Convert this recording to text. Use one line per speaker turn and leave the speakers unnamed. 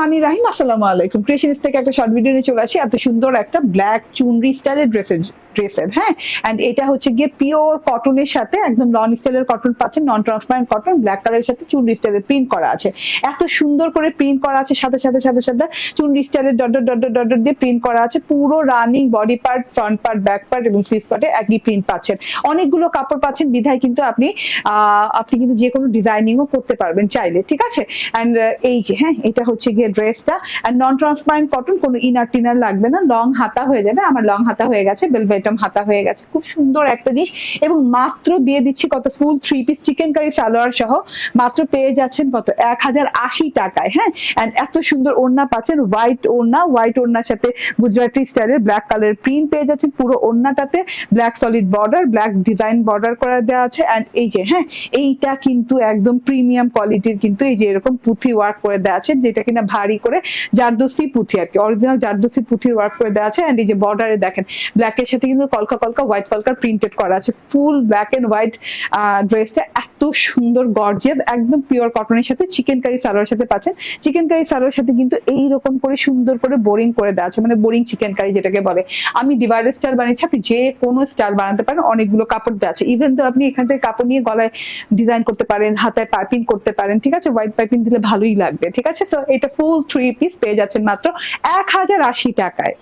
মানি রাহিম, আসসালামু আলাইকুম। ক্রিয়েশনস থেকে একটা শর্ট ভিডিও নিয়ে চলে আসি। এত সুন্দর একটা ব্ল্যাক চুনরি স্টাইলের ড্রেসের হ্যাঁ, এন্ড এটা হচ্ছে গিয়ে পিওর কটনের সাথে একদম নন স্টাইলের কটন পাচ্ছেন, নন ট্রান্সপারেন্ট কটন, ব্ল্যাক কালারের সাথে চুনরি স্টাইলের প্রিন্ট করা আছে। এত সুন্দর করে প্রিন্ট করা আছে, সাথে সাথে সাথে সাথে চুনরি স্টাইলের ডট ডট ডট ডট দিয়ে প্রিন্ট করা আছে। পুরো running body part, front part, back part এবং স্লিভ পার্টে একই প্রিন্ট পাচ্ছেন। অনেকগুলো কাপড় পাচ্ছেন, বিধায় কিন্তু আপনি কিন্তু যে কোনো ডিজাইনিংও করতে পারবেন চাইলে, ঠিক আছে। এন্ড এই যে হ্যাঁ, এটা হচ্ছে গিয়ে ড্রেসটা, এন্ড নন ট্রান্সপারেন্ট কটন, কোনো ইনার টিনার লাগবে না, লং হাতা হয়ে যাবে। আমার লং হাতা হয়ে গেছে, বেলভেটম হাতা হয়ে গেছে। খুব সুন্দর একটা জিনিস, এবং মাত্র দিয়ে দিচ্ছি কত, ফুল 3 পিস চিকেন কারি সালোয়ার সহ মাত্র পেয়ে যাচ্ছেন কত, 1080 টাকায়। হ্যাঁ, এন্ড এত সুন্দর ওড়না পাচ্ছেন, হোয়াইট ওড়নার সাথে গুজরাটি স্টাইলের ব্ল্যাক কালার প্রিন্ট পেয়ে যাচ্ছেন। পুরো ওড়নাটাতে black solid border, black design border করা দেওয়া আছে। এন্ড এই যে হ্যাঁ, এইটা কিন্তু একদম প্রিমিয়াম কোয়ালিটির, কিন্তু এই যে এরকম পুঁথি ওয়ার্ক করে দেওয়া আছে, যেটা কিনা ভারী করে জারদোসি পুঁথি আর কি, অরিজিনাল জারদোসি পুঁথির ওয়ার্ক করে দেওয়া আছে। এন্ড এই যে বর্ডারে দেখেন ব্ল্যাকের সাথে কিন্তু কলকা কলকা হোয়াইট কলকা প্রিন্টেড করা আছে। ফুল ব্ল্যাক এন্ড হোয়াইট ড্রেসটা এত সুন্দর গর্জিয়াস, একদম পিওর কটনের সাথে চিকেন কারি সালোয়ার সাথে পাচ্ছেন। চিকেন কারি সালোয়ার সাথে কিন্তু এইরকম করে সুন্দর করে বোরিং করে দেওয়া আছে, মানে বোরিং চিকেন কারি যেটাকে বলে। আমি ডিভাইডার স্টাইল বানিয়েছি, আপনি যে কোনো স্টাইল বানাতে পারেন। অনেকগুলো কাপড় দেওয়া আছে, ইভেন তো আপনি এখান থেকে কাপড় নিয়ে গলায় ডিজাইন করতে পারেন, হাতায় পাইপিং করতে পারেন, ঠিক আছে। হোয়াইট পাইপিং দিলে ভালোই লাগবে, ঠিক আছে। সো এটা ফুল 3 পিস পেয়ে যাচ্ছেন মাত্র 1080 টাকায়।